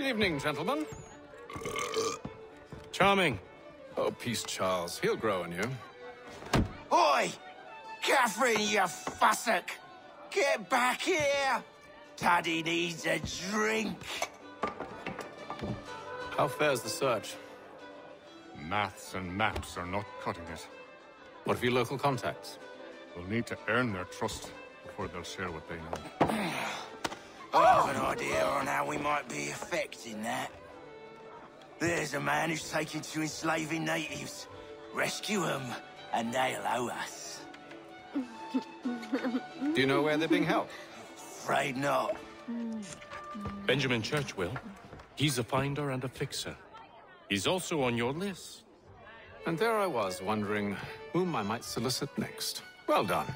Evening, gentlemen. Charming. Oh, peace, Charles. He'll grow on you. Oi! Catherine, you fussock! Get back here! Taddy needs a drink. How fares the search? Maths and maps are not cutting it. What of your local contacts? We'll need to earn their trust before they'll share what they know. I have an idea on how we might be affecting that. There's a man who's taken to enslaving natives. Rescue them, and they'll owe us. Do you know where they're being held? Afraid not. Benjamin Church will. He's a finder and a fixer. He's also on your list. And there I was, wondering whom I might solicit next. Well done.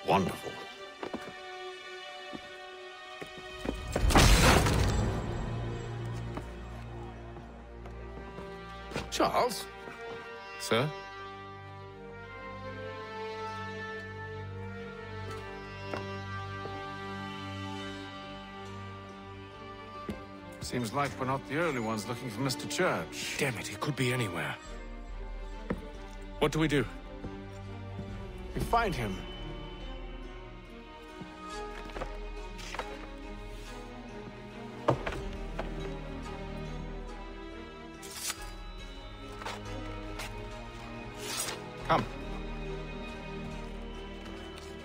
Wonderful. Charles? Sir? Seems like we're not the only ones looking for Mr. Church. Damn it, he could be anywhere. What do we do? We find him. Come.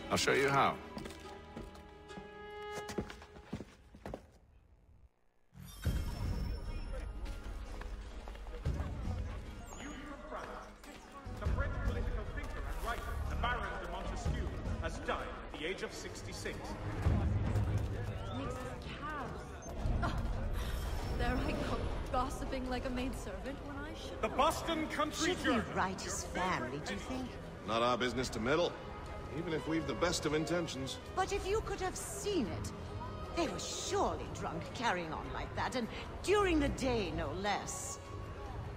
I'll show you how. The French political thinker and writer, the Baron de Montesquieu, has died at the age of 66. Makes us cows. Oh, there I go, gossiping like a maidservant when I should. The Boston Country Should we Journal. write his family, do you think? Not our business to meddle, even if we've the best of intentions. But if you could have seen it, they were surely drunk carrying on like that, and during the day, no less.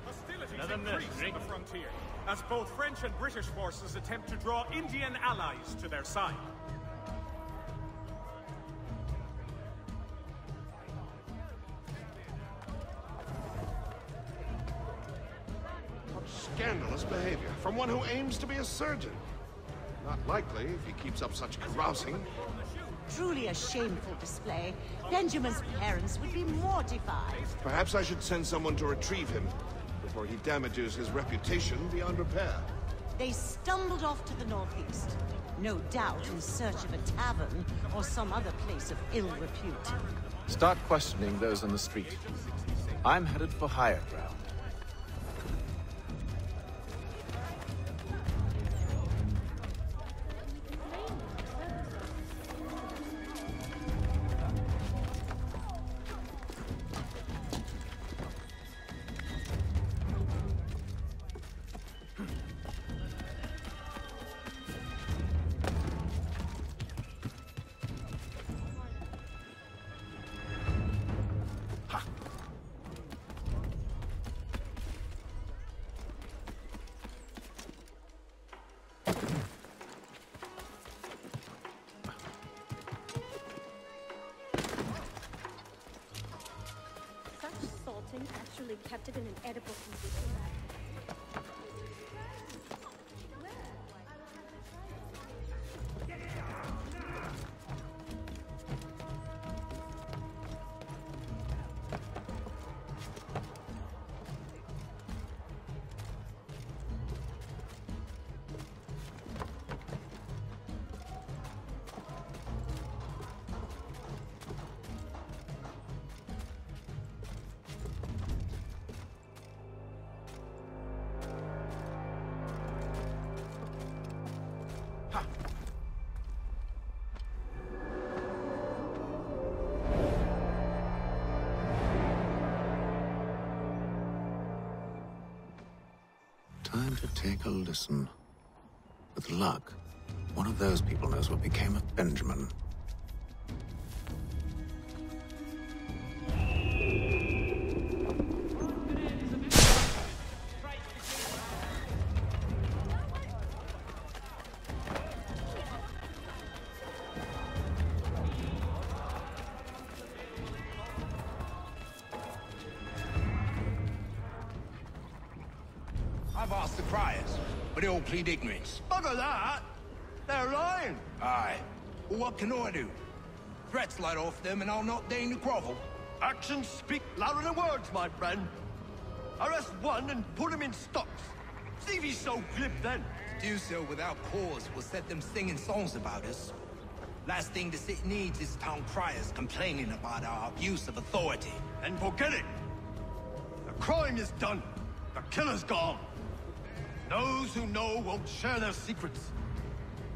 Hostilities increase on the frontier, as both French and British forces attempt to draw Indian allies to their side. Scandalous behavior from one who aims to be a surgeon. Not likely if he keeps up such carousing. Truly a shameful display. Benjamin's parents would be mortified. Perhaps I should send someone to retrieve him before he damages his reputation beyond repair. They stumbled off to the northeast. No doubt in search of a tavern or some other place of ill repute. Start questioning those on the street. I'm headed for higher ground. Such salting actually kept it in an edible condition. Time to take a listen. With luck, one of those people knows what became of Benjamin. I've asked the criers, but they all plead ignorance. Bugger that! They're lying! Aye. Well, what can I do? Threats light off them and I'll not deign to grovel. Actions speak louder than words, my friend. Arrest one and put him in stocks. See if he's so glib then. To do so without cause will set them singing songs about us. Last thing the city needs is town criers complaining about our abuse of authority. And forget it. The crime is done. The killer's gone. Those who know won't share their secrets.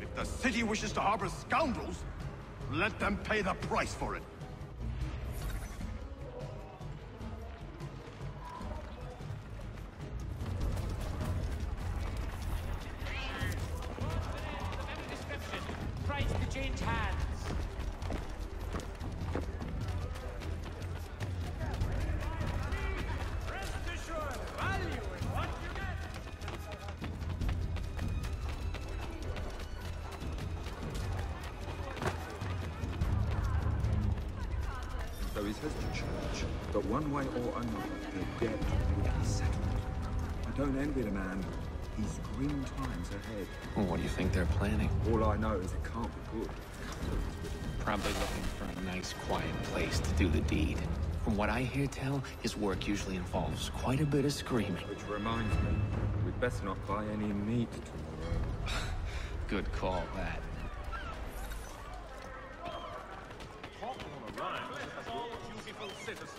If the city wishes to harbor scoundrels, let them pay the price for it. Price to change hands. Rest assured, value in what you get. So he says to church, but one way or another, the debt will be settled. I don't envy the man. He's grim times ahead. Well, what do you think they're planning? All I know is it can't be good. Probably looking for a nice, quiet place to do the deed. From what I hear tell, his work usually involves quite a bit of screaming. Which reminds me, we'd best not buy any meat tomorrow. Good call, that. Hop on a rhyme as all dutiful citizens.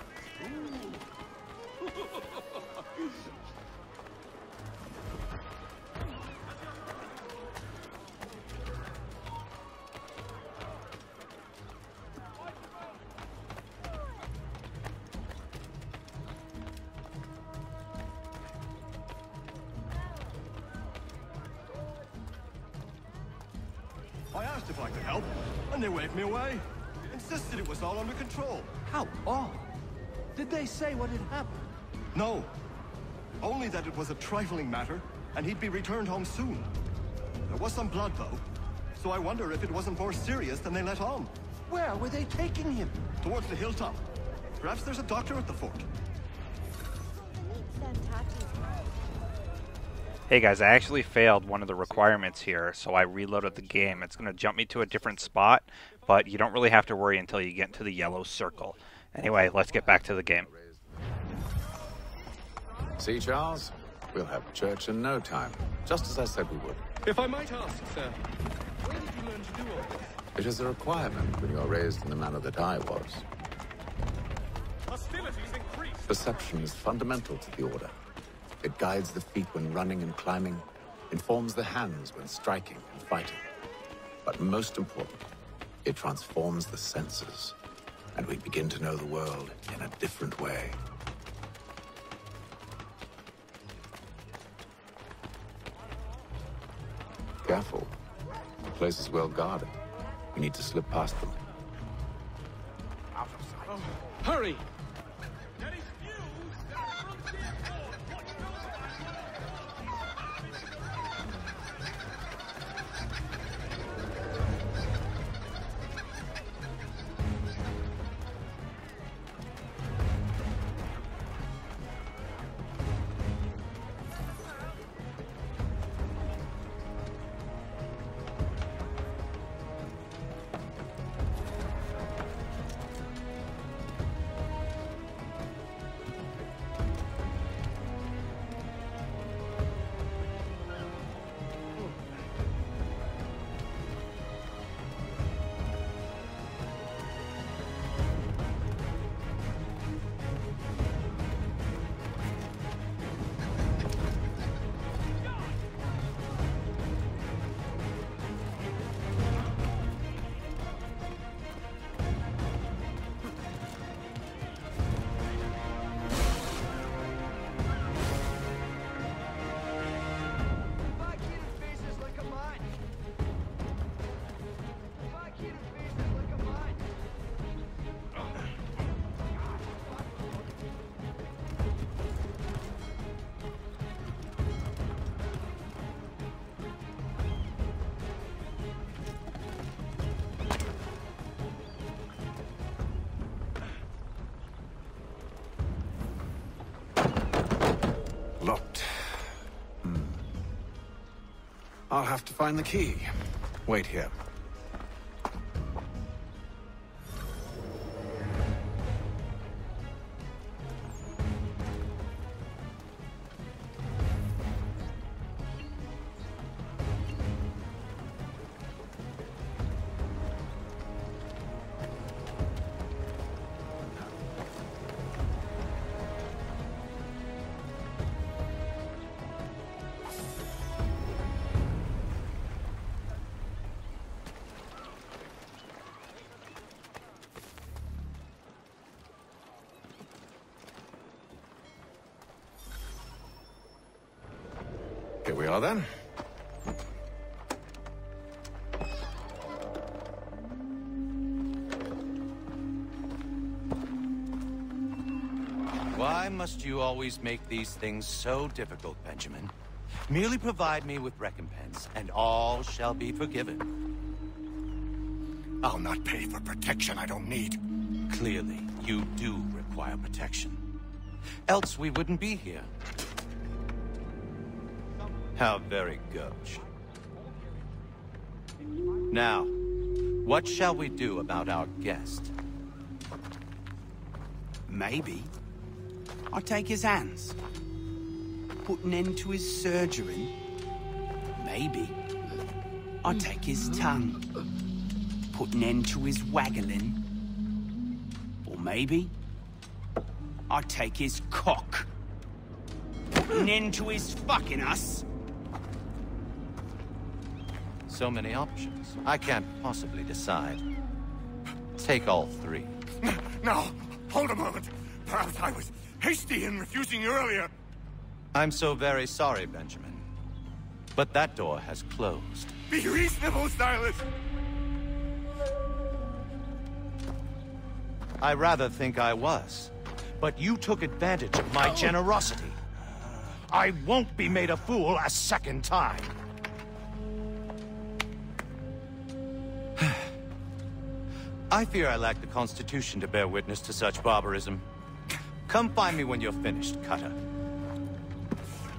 I asked if I could help, and they waved me away. Insisted it was all under control. How odd. Did they say what had happened? No. Only that it was a trifling matter, and he'd be returned home soon. There was some blood, though, so I wonder if it wasn't more serious than they let on. Where were they taking him? Towards the hilltop. Perhaps there's a doctor at the fort. Hey guys, I actually failed one of the requirements here, so I reloaded the game. It's going to jump me to a different spot, but you don't really have to worry until you get into the yellow circle. Anyway, let's get back to the game. See, Charles? We'll have church in no time, just as I said we would. If I might ask, sir, where did you learn to do all this? It is a requirement when you are raised in the manner that I was. Hostilities increase. Perception is fundamental to the order. It guides the feet when running and climbing, informs the hands when striking and fighting. But most important, it transforms the senses, and we begin to know the world in a different way. Careful. The place is well guarded. We need to slip past them. Out of sight. Oh, hurry! There is news that frontier fort watched I'll have to find the key. Wait here. Here we are, then. Why must you always make these things so difficult, Benjamin? Merely provide me with recompense, and all shall be forgiven. I'll not pay for protection I don't need. Clearly, you do require protection. Else we wouldn't be here. How very gauche. Now, what shall we do about our guest? Maybe I'll take his hands. Put an end to his surgery. Maybe I'll take his tongue. Put an end to his waggling. Or maybe I'll take his cock. Put an end to his fucking us. So many options. I can't possibly decide. Take all three. No, hold a moment. Perhaps I was hasty in refusing you earlier. I'm so very sorry, Benjamin. But that door has closed. Be reasonable, Silas. I rather think I was. But you took advantage of my generosity. I won't be made a fool a second time. I fear I lack the constitution to bear witness to such barbarism. Come find me when you're finished, Cutter.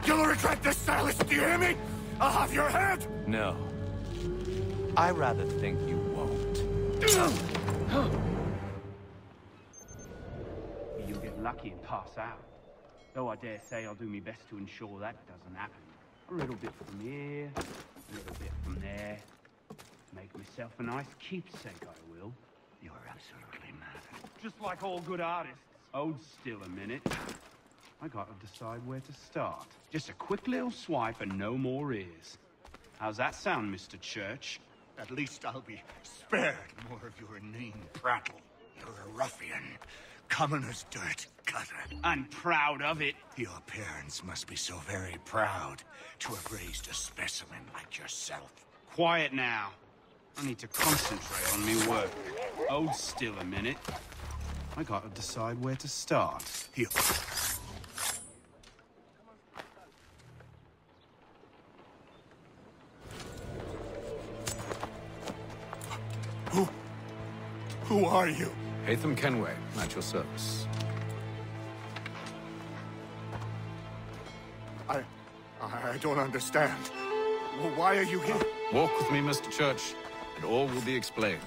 You'll regret this, Silas, do you hear me? I'll have your head! No. I rather think you won't. You'll get lucky and pass out. Though I dare say I'll do my best to ensure that doesn't happen. A little bit from here, a little bit from there. Make myself a nice keepsake, I will. You're absolutely mad. Just like all good artists. Hold still a minute. I gotta decide where to start. Just a quick little swipe and no more ears. How's that sound, Mr. Church? At least I'll be spared more of your inane prattle. You're a ruffian. Common as dirt, Cutter. I'm proud of it. Your parents must be so very proud to have raised a specimen like yourself. Quiet now. I need to concentrate on me work. Hold still a minute. I gotta decide where to start. Here. Who are you? Hatham Kenway, at your service. I don't understand. Why are you here? Walk with me, Mr. Church, and all will be explained.